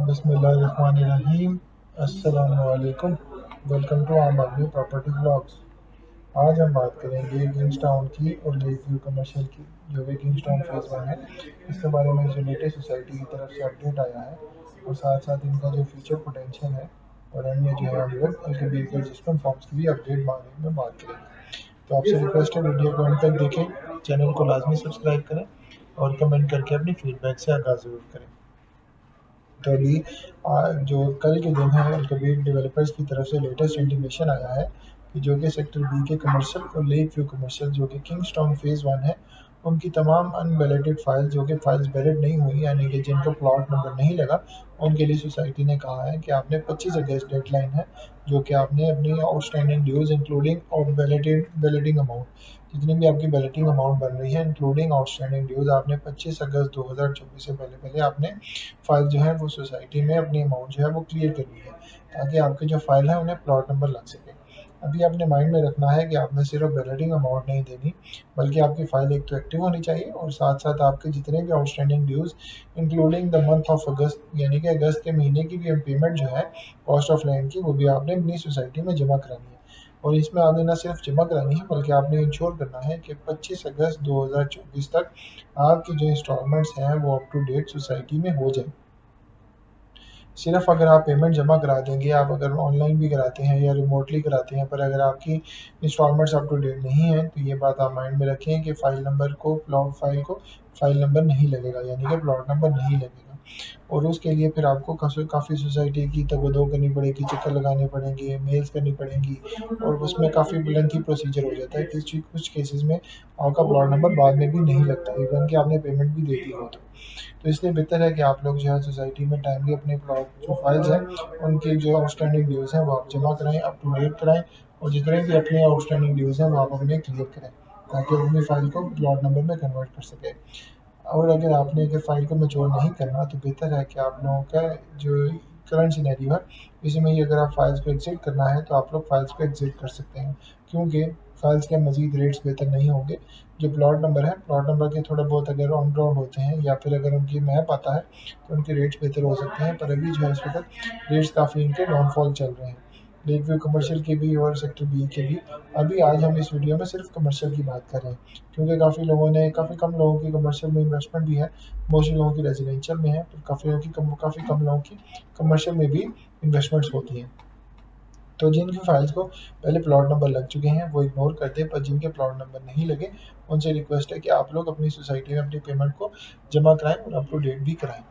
बिस्मिल्लाहिर्रहमानिर्रहीम। अस्सलामुअलैकुम। Welcome to आम आदमी प्रॉपर्टी ब्लॉग्स। आज हम बात करेंगे किंग्सटाउन की और लेक व्यू कमर्शियल की, जो कि किंग्सटाउन फेज़ 1 है। इसके बारे में जो लेटेस्ट सोसाइटी की तरफ से अपडेट आया है और साथ साथ इनका जो फ्यूचर पोटेंशियल है और अन्य जो है हम लोग एलकेबी के रजिस्ट्रेशन फॉर्म्स की भी अपडेट बारे में बात करेंगे। तो आपसे रिक्वेस्ट है वीडियो को अंत तक देखें, चैनल को लाजमी सब्सक्राइब करें और कमेंट करके अपनी फीडबैक से आगाज़ ज़रूर करें। तो अभी जो कल के दिन है कभी डेवलपर्स की तरफ से लेटेस्ट इंटीमेशन आया है कि जो कि सेक्टर बी के कमर्शियल और लेक व्यू कमर्शियल जो कि किंग्सटाउन फेज़ 1 है, उनकी तमाम अनवैलिडेड फाइल जो कि फाइल्स वैलिड नहीं हुई, यानी कि जिनका प्लॉट नंबर नहीं लगा, उनके लिए सोसाइटी ने कहा है कि आपने 25 अगस्त डेडलाइन है, जो कि आपने अपनी आउटस्टैंडिंग ड्यूज़ इंक्लूडिंग और वैलिडिंग अमाउंट, जितनी भी आपकी वैलिडिंग अमाउंट बन रही है इंक्लूडिंग आउटस्टैंडिंग ड्यूज़, आपने 25 अगस्त 2024 से पहले पहले आपने फाइल जो है वो सोसाइटी में अपनी अमाउंट जो है वो क्लियर करनी है, ताकि आपकी जो फाइल है उन्हें प्लॉट नंबर लग सके। अभी आपने माइंड में रखना है कि आपने सिर्फ वैलिडिंग अमाउंट नहीं देनी, बल्कि आपकी फ़ाइल एक तो एक्टिव होनी चाहिए और साथ साथ आपके जितने भी outstanding dues including the month of August, यानी कि अगस्त के महीने की भी पेमेंट जो है कॉस्ट ऑफ लैंड की, वो भी आपने अपनी सोसाइटी में जमा करानी है। और इसमें आपने ना सिर्फ जमा करानी है, बल्कि आपने इंश्योर करना है कि 25 अगस्त 2024 तक आपकी जो इंस्टॉलमेंट्स हैं वो अप टू डेट सोसाइटी में हो जाए। सिर्फ अगर आप पेमेंट जमा करा देंगे, आप अगर ऑनलाइन भी कराते हैं या रिमोटली कराते हैं, पर अगर आपकी इंस्टॉलमेंट्स अप टू डेट नहीं है, तो ये बात आप माइंड में रखें कि फाइल नंबर नहीं लगेगा, यानी कि प्लॉट नंबर नहीं लगेगा। और उसके लिए फिर आपको काफ़ी सोसाइटी की तगदो करनी पड़ेगी, चक्कर लगाने पड़ेंगे, मेल्स करनी पड़ेंगी, और उसमें काफ़ी लेंथी प्रोसीजर हो जाता है। कुछ केसेस में आपका प्लॉट नंबर बाद में भी नहीं लगता, इवन कि आपने पेमेंट भी दे दी हो तो इसलिए बेहतर है कि आप लोग जो है सोसाइटी में टाइमली अपने प्लॉट जो फाइल्स हैं उनकी जो आउटस्टैंडिंग ड्यूज़ हैं वो आप जमा कराएं, अप टू डेट कराएं, और जितने भी अपने आउटस्टैंडिंग ड्यूज़ हैं वो आप अपने क्लियर करें, ताकि आप अपनी फ़ाइल को प्लॉट नंबर में कन्वर्ट कर सकें। और अगर फ़ाइल को मैच्योर नहीं करना, तो बेहतर है कि आप लोगों का जो करंट सिनेरियो है, इसमें ही अगर आप फाइल्स को एग्जिट करना है तो आप लोग फाइल्स को एग्जिट कर सकते हैं, क्योंकि फाइल्स के मज़ीद रेट्स बेहतर नहीं होंगे। जो प्लॉट नंबर के थोड़ा बहुत अगर ऑन ग्राउंड होते हैं या फिर अगर उनकी मैप आता है तो उनके रेट्स बेहतर हो सकते हैं, पर अभी जो है इस वक्त रेट्स काफ़ी इनके डाउनफॉल चल रहे हैं, लेक व्यू कमर्शियल के भी और सेक्टर बी के भी। अभी आज हम इस वीडियो में सिर्फ कमर्शियल की बात कर रहे हैं, क्योंकि काफ़ी कम लोगों की कमर्शियल में इन्वेस्टमेंट भी है, मोस्टली लोगों की रेजिडेंशियल में है, तो काफ़ी कम लोगों की कमर्शियल में भी इन्वेस्टमेंट्स होती हैं। तो जिनकी फाइल्स को पहले प्लॉट नंबर लग चुके हैं वो इग्नोर कर दें, पर जिनके प्लॉट नंबर नहीं लगे उनसे रिक्वेस्ट है कि आप लोग अपनी सोसाइटी में अपनी पेमेंट को जमा कराएं और अप टू डेट भी कराएं।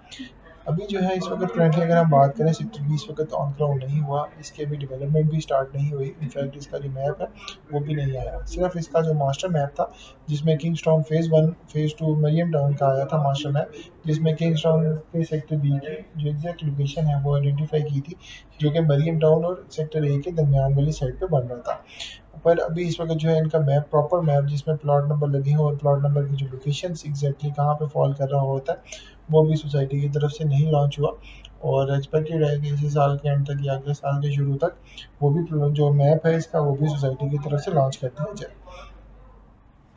अभी जो है इस वक्त करंटली अगर हम बात करें, सेक्टर बी इस वक्त ऑन ग्राउंड नहीं हुआ, इसकी अभी डेवलपमेंट भी स्टार्ट नहीं हुई, इनफैक्ट इसका जो मैप है वो भी नहीं आया। सिर्फ इसका जो मास्टर मैप था, जिसमें Kingstown phase 1 phase 2 Mariam town का आया था मास्टर मैप, जिसमें किंग्सटाउन के सेक्टर बी की जो एग्जैक्ट लोकेशन है वो आइडेंटिफाई की थी, जो कि मरियम टाउन और सेक्टर ए के दरमियान वाली साइड पे बन रहा था। पर अभी इस वक्त जो है इनका मैप, प्रॉपर मैप जिसमें प्लॉट नंबर लगे हों और प्लॉट नंबर की जो लोकेशन एग्जैक्टली कहाँ पे फॉल कर रहा होता है, वो भी सोसाइटी की तरफ से नहीं लॉन्च हुआ, और एक्सपेक्टेड है कि इसी साल के एंड तक या अगले साल के शुरू तक वो भी जो मैप है इसका वो भी सोसाइटी की तरफ से लॉन्च कर दिया जाए।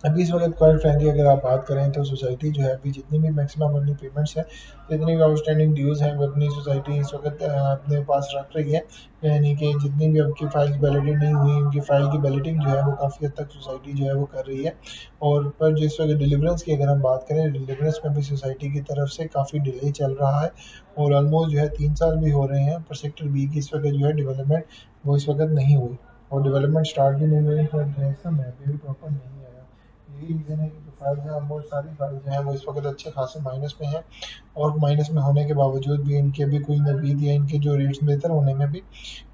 अभी इस वक्त क्वाइट फ्रेंकली अगर आप बात करें तो सोसाइटी जो है अभी जितनी भी मैक्सिमम अपनी पेमेंट्स हैं, जितनी भी आउटस्टैंडिंग ड्यूज़ हैं, वो अपनी सोसाइटी इस वक्त अपने पास रख रही है, यानी कि जितनी भी आपकी फाइल्स वैलिडेट नहीं हुई उनकी फ़ाइल की वैलिडिंग जो है वो काफ़ी हद तक सोसाइटी जो है वो कर रही है। और पर जिस वक्त डिलीवरेंस की अगर हम बात करें, डिलीवरेंस में भी सोसाइटी की तरफ से काफ़ी डिले चल रहा है, और ऑलमोस्ट जो है 3 साल भी हो रहे हैं, पर सेक्टर बी की इस वक्त जो है डेवलपमेंट वो इस वक्त नहीं हुई, और डेवलपमेंट स्टार्ट भी नहीं हुई, पर जैसा मैप भी प्रॉपर नहीं आया। यही रीज़न है कि जो फाइल्स हैं ऑलमोस्ट सारी फाइल्स जो हैं वो इस वक्त अच्छे खासे माइनस में हैं, और माइनस में होने के बावजूद भी इनके अभी कोई नवीद या इनके जो रेट्स बेहतर होने में भी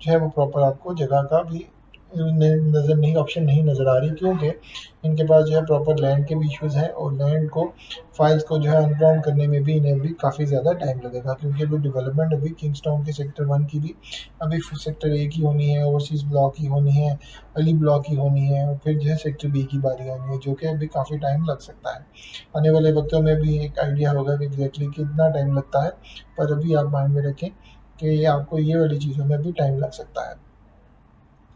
जो है वो प्रॉपर आपको जगह का भी नज़र नहीं, ऑप्शन नहीं नज़र आ रही, क्योंकि इनके पास जो है प्रॉपर लैंड के भी इश्यूज़ हैं, और लैंड को फाइल्स को जो है अनग्राउंड करने में भी इन्हें भी काफ़ी ज़्यादा टाइम लगेगा, क्योंकि अभी डेवलपमेंट अभी किंग्सटाउन के सेक्टर 1 की भी अभी सेक्टर ए की होनी है, ओवरसीज़ ब्लॉक की होनी है, अली ब्लॉक की होनी है, और फिर जो है सेक्टर बी की बारी आनी है, जो कि अभी काफ़ी टाइम लग सकता है। आने वाले वक्तों में भी एक आइडिया होगा कि एग्जैक्टली कितना टाइम लगता है, पर अभी आप माइंड में रखें कि आपको ये वाली चीज़ों में भी टाइम लग सकता है।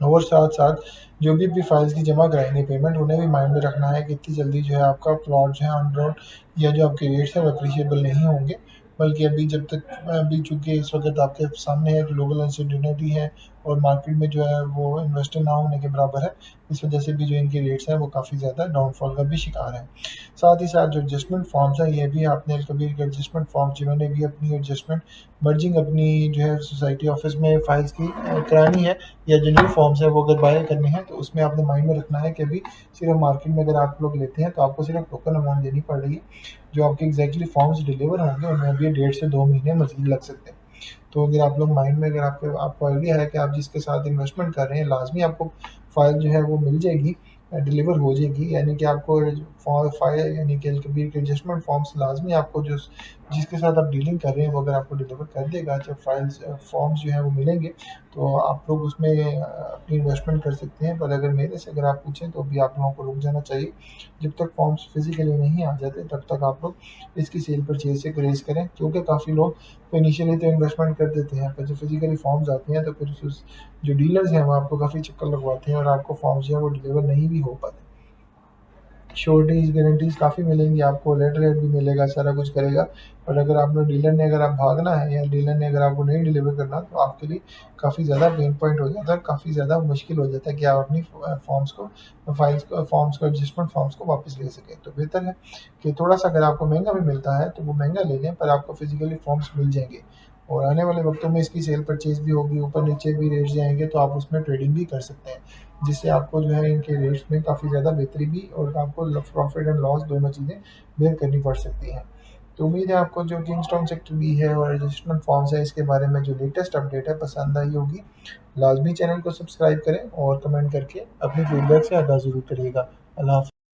और साथ साथ जो भी फाइल्स की जमा कराएंगे पेमेंट, उन्हें भी माइंड में रखना है कि इतनी जल्दी जो है आपका प्लॉट जो है ऑन ग्राउंड या जो आपके रेट्स हैं वो अप्रिशिएबल नहीं होंगे, बल्कि अभी चूँकि इस वक़्त आपके सामने है ग्लोबल अनसर्टेनिटी है और मार्केट में जो है वो इन्वेस्टर ना होने के बराबर है। इस वजह से भी जो इनके रेट्स हैं वो काफ़ी ज़्यादा डाउनफॉल का भी शिकार हैं। साथ ही साथ जो एडजस्टमेंट फॉर्म्स हैं, ये भी आपने कभी एडजस्टमेंट फॉर्म जिन्होंने भी अपनी एडजस्टमेंट मर्जिंग अपनी जो है सोसाइटी ऑफिस में फाइल्स की करानी है, या जो न्यू फॉर्म्स है वो अगर बाय करने हैं, तो उसमें आपने माइंड में रखना है कि अभी सिर्फ मार्केट में अगर आप लोग लेते हैं तो आपको सिर्फ टोकन अमाउंट देनी पड़ रही है। जो आपके एग्जैक्टली फॉर्म्स डिलीवर होंगे उनमें अभी 1.5 से 2 महीने मजीद लग सकते हैं। तो अगर आप लोग माइंड में, अगर आपको आइडिया है कि आप जिसके साथ इन्वेस्टमेंट कर रहे हैं लाजमी आपको फाइल जो है वो मिल जाएगी, डिलीवर हो जाएगी, यानी कि आपको फाइल यानी कि कभी एडजस्टमेंट फॉर्म्स लाजमी आपको जो जिसके साथ आप डीलिंग कर रहे हैं वो अगर आपको डिलीवर कर देगा, जब फाइल्स फॉर्म्स जो है वो मिलेंगे तो आप लोग उसमें अपनी इन्वेस्टमेंट कर सकते हैं। पर अगर मेरे से अगर आप पूछें तो अभी आप लोगों को रुक जाना चाहिए। जब तक फॉर्म्स फिजिकली नहीं आ जाते तब तक आप लोग इसकी सेल परचेज से ग्रेस करें, क्योंकि काफ़ी लोग तो इनिशियली तो इन्वेस्टमेंट कर देते हैं, पर जब फिजिकली फॉर्म्स आते हैं तो फिर जो डीलर्स हैं वो आपको काफ़ी चक्कर लगवाते हैं और आपको फॉर्म्स जो है वो डिलीवर नहीं भी हो पाते। श्योरिटीज़ गारंटीज़ काफ़ी मिलेंगी आपको, लेटर हेड भी मिलेगा, सारा कुछ करेगा। और अगर आपने डीलर ने अगर आप भागना है या डीलर ने अगर आपको नहीं डिलीवर करना, तो आपके लिए काफ़ी ज़्यादा पेन पॉइंट हो जाता है, काफ़ी ज़्यादा मुश्किल हो जाता है कि आप अपनी फॉर्म्स को एडजस्टमेंट फॉर्म्स को वापस ले सकें। तो बेहतर है कि थोड़ा-सा अगर आपको महँगा भी मिलता है, तो वो महँगा ले लें, पर आपको फिज़िकली फॉर्म्स मिल जाएँगे। और आने वाले वक़्तों में इसकी सेल परचेज़ भी होगी, ऊपर-नीचे भी रेट्स जाएँगे, तो आप उसमें ट्रेडिंग भी कर सकते हैं। जिससे आपको जो है इनके रेट्स में काफ़ी ज़्यादा बेहतरी भी और आपको प्रॉफिट एंड लॉस दोनों चीज़ें बेयर करनी पड़ सकती हैं। तो उम्मीद है आपको जो किंगस्टोन सेक्टर बी है और रजिस्ट्रेशन फॉर्म्स है इसके बारे में जो लेटेस्ट अपडेट है पसंद आई होगी। लाजमी चैनल को सब्सक्राइब करें और कमेंट करके अपनी फीडबैक से आगाह ज़रूर करिएगा। अल्लाह हाफ़िज़।